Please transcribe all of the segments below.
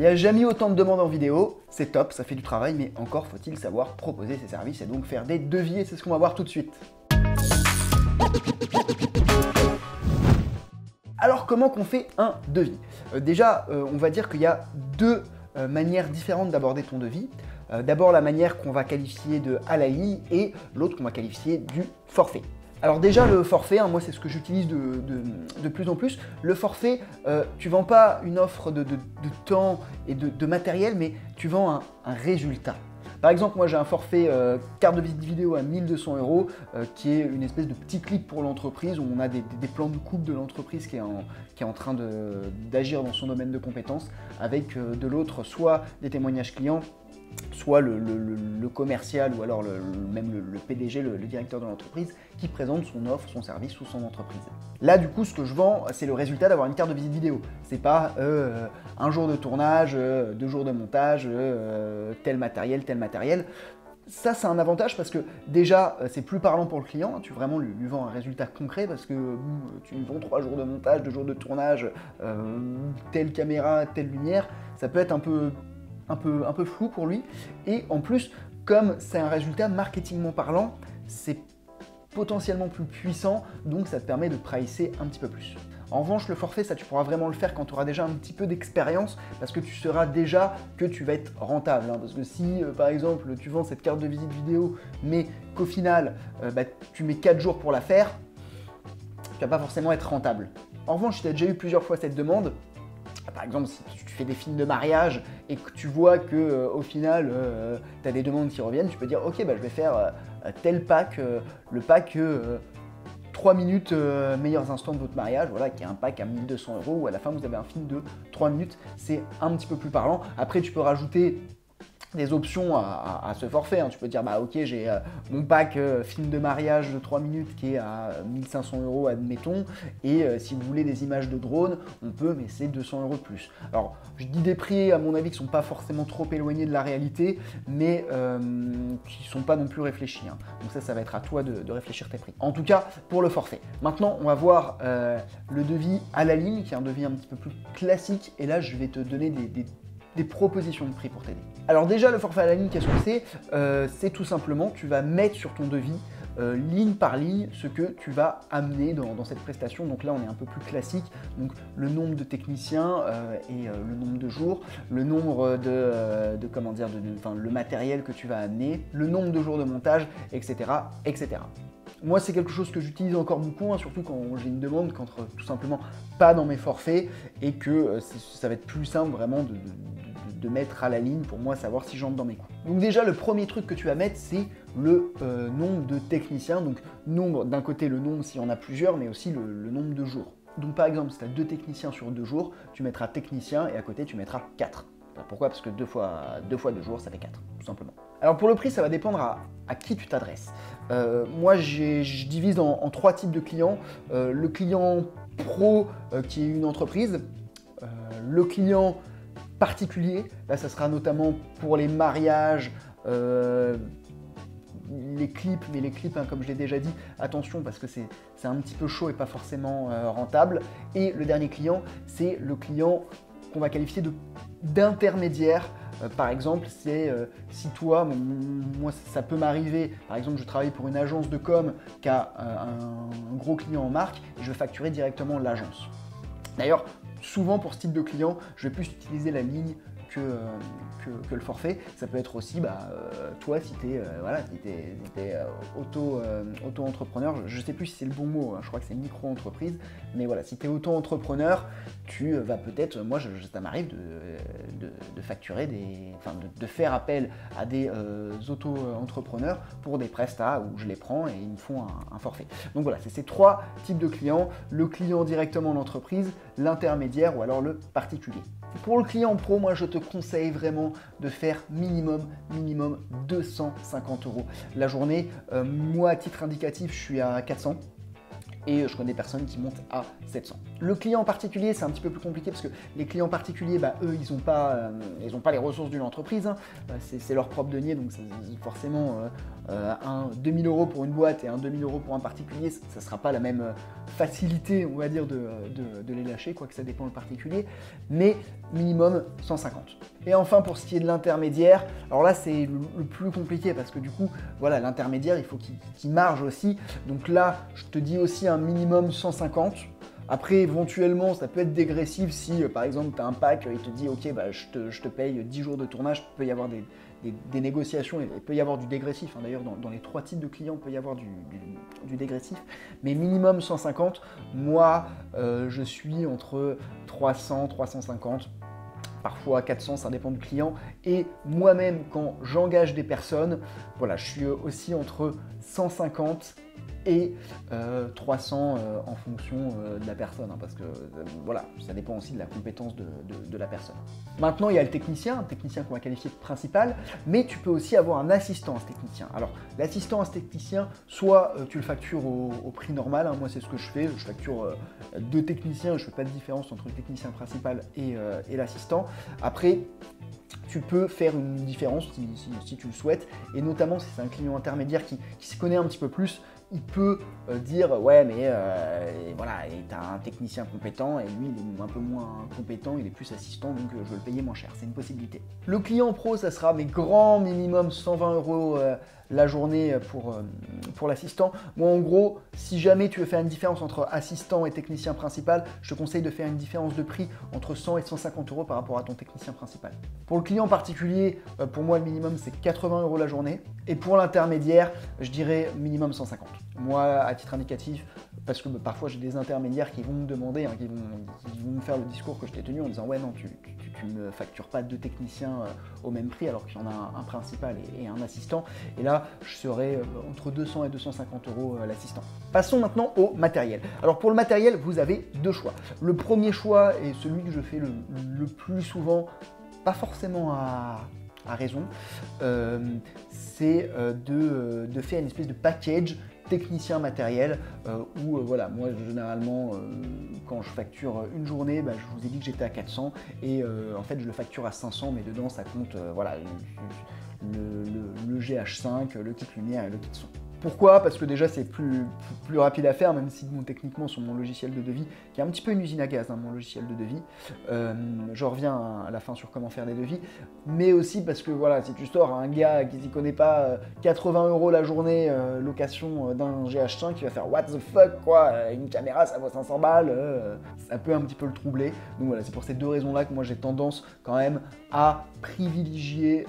Il n'y a jamais eu autant de demandes en vidéo, c'est top, ça fait du travail, mais encore faut-il savoir proposer ses services et donc faire des devis, et c'est ce qu'on va voir tout de suite. Alors comment qu'on fait un devis? Déjà, on va dire qu'il y a deux manières différentes d'aborder ton devis. D'abord la manière qu'on va qualifier de à la ligne et l'autre qu'on va qualifier du forfait. Alors déjà le forfait, hein, moi c'est ce que j'utilise de plus en plus. Le forfait, tu vends pas une offre de temps et de matériel, mais tu vends un résultat. Par exemple, moi j'ai un forfait carte de visite vidéo à 1 200 € qui est une espèce de petit clip pour l'entreprise où on a des plans de coupe de l'entreprise qui est en train d'agir dans son domaine de compétences avec de l'autre soit des témoignages clients, soit le commercial ou alors même le PDG, le directeur de l'entreprise qui présente son offre, son service ou son entreprise. Là du coup ce que je vends c'est le résultat d'avoir une carte de visite vidéo. C'est pas un jour de tournage, 2 jours de montage, tel matériel. Ça c'est un avantage parce que déjà c'est plus parlant pour le client, tu vraiment lui vends un résultat concret parce que tu lui vends 3 jours de montage, 2 jours de tournage, telle caméra, telle lumière, ça peut être un peu flou pour lui. Et en plus, comme c'est un résultat marketingment parlant, c'est potentiellement plus puissant, donc ça te permet de pricer un petit peu plus. En revanche, le forfait, ça tu pourras vraiment le faire quand tu auras déjà un petit peu d'expérience, parce que tu sauras déjà que tu vas être rentable. Hein, parce que si, par exemple, tu vends cette carte de visite vidéo, mais qu'au final, tu mets 4 jours pour la faire, tu vas pas forcément être rentable. En revanche, si tu as déjà eu plusieurs fois cette demande, par exemple, si tu fais des films de mariage et que tu vois que au final, tu as des demandes qui reviennent, tu peux dire ok, je vais faire tel pack, le pack 3 minutes meilleurs instants de votre mariage, voilà, qui est un pack à 1 200 € où à la fin vous avez un film de 3 minutes, c'est un petit peu plus parlant. Après, tu peux rajouter des options à ce forfait, hein. Tu peux dire bah ok j'ai mon pack film de mariage de 3 minutes qui est à 1 500 € admettons, et si vous voulez des images de drone on peut, mais c'est 200 € de plus. Alors je dis des prix à mon avis qui sont pas forcément trop éloignés de la réalité, mais qui sont pas non plus réfléchis, hein. Donc ça va être à toi de réfléchir tes prix. En tout cas pour le forfait. Maintenant on va voir le devis à la ligne qui est un devis un petit peu plus classique, et là je vais te donner des propositions de prix pour t'aider. Alors déjà le forfait à la ligne, qu'est-ce que c'est? C'est tout simplement, tu vas mettre sur ton devis ligne par ligne ce que tu vas amener dans cette prestation. Donc là on est un peu plus classique, donc le nombre de techniciens et le nombre de jours, le nombre le matériel que tu vas amener, le nombre de jours de montage, etc. etc. Moi, c'est quelque chose que j'utilise encore beaucoup, hein, surtout quand j'ai une demande, quand tout simplement pas dans mes forfaits, et que ça va être plus simple vraiment de mettre à la ligne pour moi savoir si j'entre dans mes coûts. Donc déjà, le premier truc que tu vas mettre, c'est le nombre de techniciens. Donc nombre, d'un côté le nombre s'il y en a plusieurs, mais aussi le nombre de jours. Donc par exemple, si tu as 2 techniciens sur 2 jours, tu mettras technicien et à côté tu mettras 4. Pourquoi? Parce que 2 fois 2 jours, ça fait 4, tout simplement. Alors pour le prix, ça va dépendre à qui tu t'adresses. Moi, je divise en 3 types de clients. Le client pro qui est une entreprise, le client particulier, là ça sera notamment pour les mariages, les clips, mais les clips, hein, comme je l'ai déjà dit, attention parce que c'est un petit peu chaud et pas forcément rentable. Et le dernier client, c'est le client qu'on va qualifier d'intermédiaire. Par exemple, c'est si toi, moi ça peut m'arriver, par exemple je travaille pour une agence de com qui a un gros client en marque, et je vais facturer directement l'agence. D'ailleurs, souvent pour ce type de client, je vais plus utiliser la ligne que le forfait. Ça peut être aussi toi si tu es auto-entrepreneur, je ne sais plus si c'est le bon mot, hein, je crois que c'est micro-entreprise, mais voilà, si tu es auto-entrepreneur, tu vas peut-être, moi ça m'arrive de facturer de faire appel à des auto-entrepreneurs pour des prestats où je les prends et ils me font un forfait. Donc voilà, c'est ces 3 types de clients: le client directement l'entreprise, l'intermédiaire ou alors le particulier. Pour le client pro, moi je te conseille vraiment de faire minimum 250 € la journée. Moi, à titre indicatif, je suis à 400 et je connais des personnes qui montent à 700. Le client particulier, c'est un petit peu plus compliqué parce que les clients particuliers, bah, eux, ils n'ont pas les ressources d'une entreprise, hein. C'est leur propre denier, donc forcément, un 2000 € pour une boîte et un 2000 € pour un particulier, ça ne sera pas la même facilité, on va dire, de les lâcher, quoique ça dépend le particulier, mais minimum 150. Et enfin, pour ce qui est de l'intermédiaire, alors là, c'est le plus compliqué parce que du coup, voilà, l'intermédiaire, il faut qu'il marge aussi. Donc là, je te dis aussi un minimum 150. Après, éventuellement, ça peut être dégressif si, par exemple, tu as un pack, il te dit, ok, bah, je te paye 10 jours de tournage, il peut y avoir des négociations, il peut y avoir du dégressif, hein. D'ailleurs, dans les 3 types de clients, il peut y avoir du dégressif, mais minimum 150. Moi, je suis entre 300, 350, parfois 400, ça dépend du client. Et moi-même, quand j'engage des personnes, voilà, je suis aussi entre 150 et 300 en fonction de la personne, hein, parce que voilà, ça dépend aussi de la compétence de la personne. Maintenant, il y a le technicien, un technicien qu'on va qualifier de principal, mais tu peux aussi avoir un assistant à ce technicien. Alors, l'assistant à ce technicien, soit tu le factures au prix normal, hein, moi c'est ce que je fais, je facture 2 techniciens, je ne fais pas de différence entre le technicien principal et l'assistant. Après, tu peux faire une différence si tu le souhaites, et notamment si c'est un client intermédiaire qui s'y connaît un petit peu plus, il peut dire ouais mais voilà, tu as un technicien compétent et lui il est un peu moins compétent, il est plus assistant, donc je vais le payer moins cher, c'est une possibilité. Le client pro, ça sera mes grands minimum 120 € la journée pour l'assistant. Moi en gros, si jamais tu veux faire une différence entre assistant et technicien principal, je te conseille de faire une différence de prix entre 100 et 150 € par rapport à ton technicien principal. Pour le client particulier, pour moi le minimum c'est 80 € la journée, et pour l'intermédiaire, je dirais minimum 150. Moi, à titre indicatif, parce que parfois j'ai des intermédiaires qui vont me demander, hein, qui vont me faire le discours que je t'ai tenu en disant ouais non, tu ne factures pas 2 techniciens au même prix alors qu'il y en a un principal et un assistant, et là je serai entre 200 et 250 € l'assistant. Passons maintenant au matériel. Alors pour le matériel, vous avez 2 choix. Le premier choix, et celui que je fais le plus souvent, pas forcément à raison, c'est de faire une espèce de package technicien matériel où voilà, moi généralement quand je facture une journée, bah, je vous ai dit que j'étais à 400 et en fait je le facture à 500, mais dedans ça compte voilà, le GH5, le kit lumière et le kit son. Pourquoi? Parce que déjà c'est plus rapide à faire, même si bon, techniquement sur mon logiciel de devis, qui est un petit peu une usine à gaz, hein, mon logiciel de devis, je reviens à la fin sur comment faire des devis, mais aussi parce que voilà, si tu sors à un gars qui s'y connaît pas 80 € la journée location d'un GH5, il va faire what the fuck quoi, une caméra ça vaut 500 balles, ça peut un petit peu le troubler. Donc voilà, c'est pour ces 2 raisons-là que moi j'ai tendance quand même à privilégier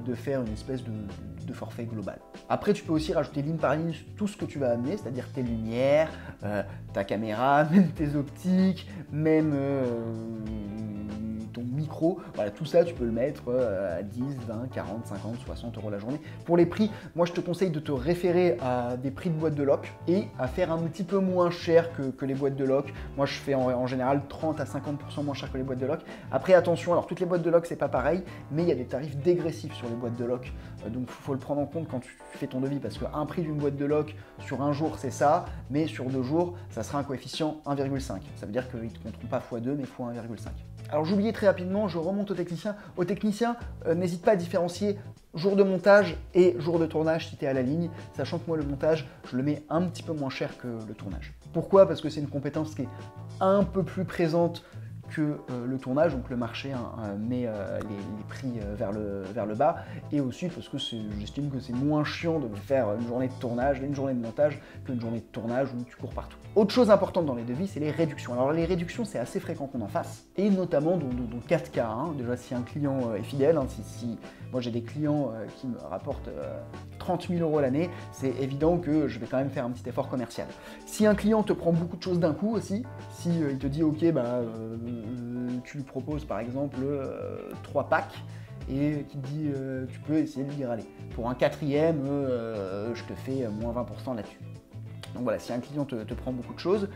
de faire une espèce de forfait global. Après, tu peux aussi rajouter ligne par ligne tout ce que tu vas amener, c'est-à-dire tes lumières, ta caméra, même tes optiques, même ton micro, voilà, tout ça tu peux le mettre à 10, 20, 40, 50, 60 € la journée. Pour les prix, moi je te conseille de te référer à des prix de boîtes de loc et à faire un petit peu moins cher que les boîtes de loc. Moi je fais en général 30 à 50% moins cher que les boîtes de loc. Après attention, alors toutes les boîtes de loc c'est pas pareil, mais il y a des tarifs dégressifs sur les boîtes de loc, donc il faut le prendre en compte quand tu fais ton devis, parce qu'un prix d'une boîte de loc sur un jour c'est ça, mais sur 2 jours ça sera un coefficient 1,5. Ça veut dire qu'ils ne te compteront pas x2 mais x1,5. Alors j'oubliais très rapidement, je remonte au technicien. Au technicien, n'hésite pas à différencier jour de montage et jour de tournage si tu es à la ligne, sachant que moi le montage, je le mets un petit peu moins cher que le tournage. Pourquoi? Parce que c'est une compétence qui est un peu plus présente que le tournage, donc le marché met les prix vers le bas, et aussi parce que j'estime que c'est moins chiant de faire une journée de tournage, une journée de montage, qu'une journée de tournage où tu cours partout. Autre chose importante dans les devis, c'est les réductions. Alors les réductions, c'est assez fréquent qu'on en fasse, et notamment dans 4 cas. Hein. Déjà, si un client est fidèle, hein, si moi j'ai des clients qui me rapportent 30 000 € l'année, c'est évident que je vais quand même faire un petit effort commercial. Si un client te prend beaucoup de choses d'un coup aussi, si il te dit ok, bah tu lui proposes par exemple 3 packs et qui te dit tu peux essayer de lui dire allez, pour un 4e, je te fais moins 20% là-dessus. Donc voilà, si un client te prend beaucoup de choses,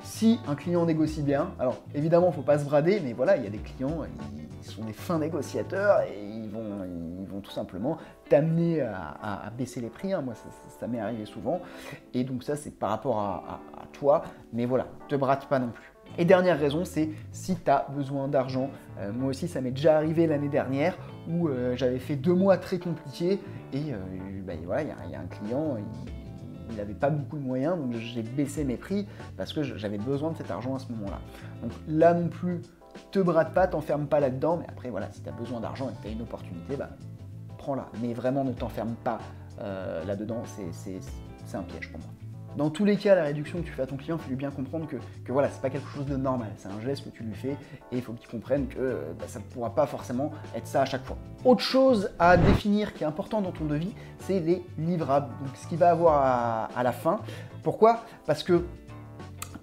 si un client négocie bien, alors évidemment il ne faut pas se brader, mais voilà, il y a des clients, ils sont des fins négociateurs et ils vont tout simplement t'amener à baisser les prix, hein. Moi ça m'est arrivé souvent, et donc ça c'est par rapport à toi, mais voilà, te brade pas non plus. Et dernière raison, c'est si tu as besoin d'argent. Moi aussi, ça m'est déjà arrivé l'année dernière où j'avais fait 2 mois très compliqués et voilà, il y a un client, il n'avait pas beaucoup de moyens, donc j'ai baissé mes prix parce que j'avais besoin de cet argent à ce moment-là. Donc là non plus, te brade pas, t'enferme pas là-dedans, mais après voilà, si tu as besoin d'argent et que tu as une opportunité, prends-la. Mais vraiment, ne t'enferme pas là-dedans, c'est un piège pour moi. Dans tous les cas, la réduction que tu fais à ton client, il faut lui bien comprendre que voilà, c'est pas quelque chose de normal, c'est un geste que tu lui fais et il faut qu'il comprenne que ça ne pourra pas forcément être ça à chaque fois. Autre chose à définir qui est important dans ton devis, c'est les livrables, donc ce qu'il va avoir à la fin. Pourquoi? Parce que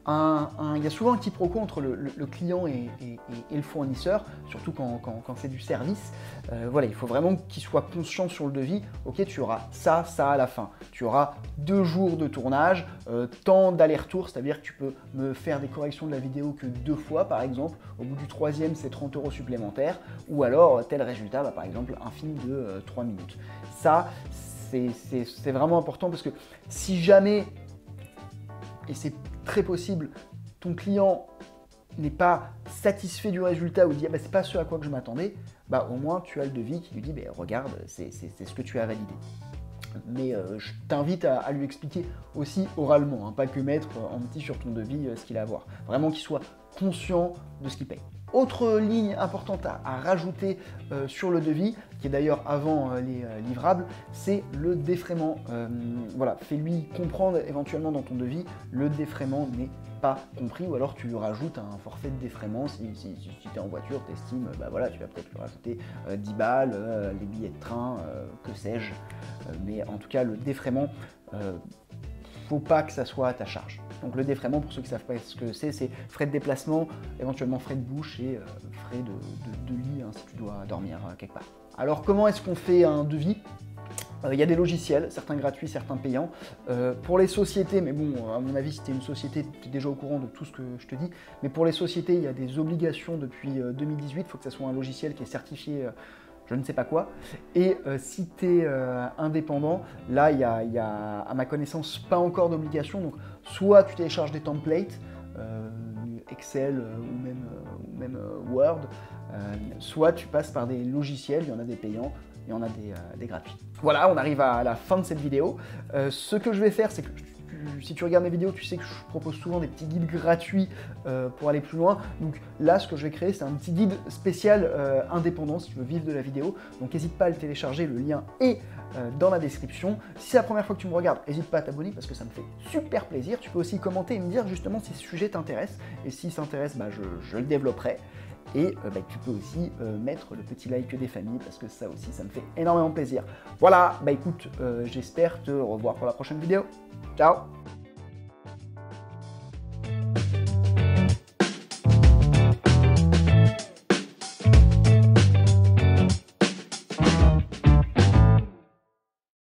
il y a souvent un quiproquo entre le client et le fournisseur, surtout quand c'est du service. Voilà, il faut vraiment qu'il soit conscient sur le devis. Ok, tu auras ça à la fin. Tu auras 2 jours de tournage, temps d'aller-retour, c'est-à-dire que tu peux me faire des corrections de la vidéo que 2 fois, par exemple. Au bout du 3e, c'est 30 € supplémentaires. Ou alors, tel résultat, par exemple, un film de 3 minutes. Ça, c'est vraiment important parce que si jamais, et c'est très possible, ton client n'est pas satisfait du résultat ou dit c'est pas ce à quoi que je m'attendais, au moins tu as le devis qui lui dit regarde, c'est ce que tu as validé. Mais je t'invite à lui expliquer aussi oralement, pas que mettre en petit sur ton devis ce qu'il a à voir. Vraiment qu'il soit conscient de ce qu'il paye. Autre ligne importante à rajouter sur le devis, qui est d'ailleurs avant les livrables, c'est le défraiement. Voilà, fais-lui comprendre éventuellement dans ton devis, le défraiement n'est pas compris, ou alors tu lui rajoutes un forfait de défraiement. Si tu es en voiture, tu estimes, voilà, tu vas peut-être lui rajouter 10 balles, les billets de train, que sais-je. Mais en tout cas, le défraiement, faut pas que ça soit à ta charge. Donc le défraiement, pour ceux qui ne savent pas ce que c'est frais de déplacement, éventuellement frais de bouche et frais de lit si tu dois dormir quelque part. Alors comment est-ce qu'on fait un devis? Il y a des logiciels, certains gratuits, certains payants. Pour les sociétés, mais bon, à mon avis, si tu es une société, tu es déjà au courant de tout ce que je te dis. Mais pour les sociétés, il y a des obligations depuis 2018. Il faut que ce soit un logiciel qui est certifié je ne sais pas quoi. Et si tu es indépendant, là, il y a, à ma connaissance, pas encore d'obligation. Donc, soit tu télécharges des templates, Excel ou même Word, soit tu passes par des logiciels, il y en a des payants, il y en a des gratuits. Voilà, on arrive à la fin de cette vidéo. Ce que je vais faire, c'est que si tu regardes mes vidéos, tu sais que je propose souvent des petits guides gratuits pour aller plus loin. Donc là, ce que je vais créer, c'est un petit guide spécial indépendant si tu veux vivre de la vidéo. Donc n'hésite pas à le télécharger, le lien est dans la description. Si c'est la première fois que tu me regardes, n'hésite pas à t'abonner parce que ça me fait super plaisir. Tu peux aussi commenter et me dire justement si ce sujet t'intéresse. Et s'il s'intéresse, je le développerai. Et tu peux aussi mettre le petit like des familles parce que ça aussi, ça me fait énormément plaisir. Voilà, écoute, j'espère te revoir pour la prochaine vidéo. Ciao!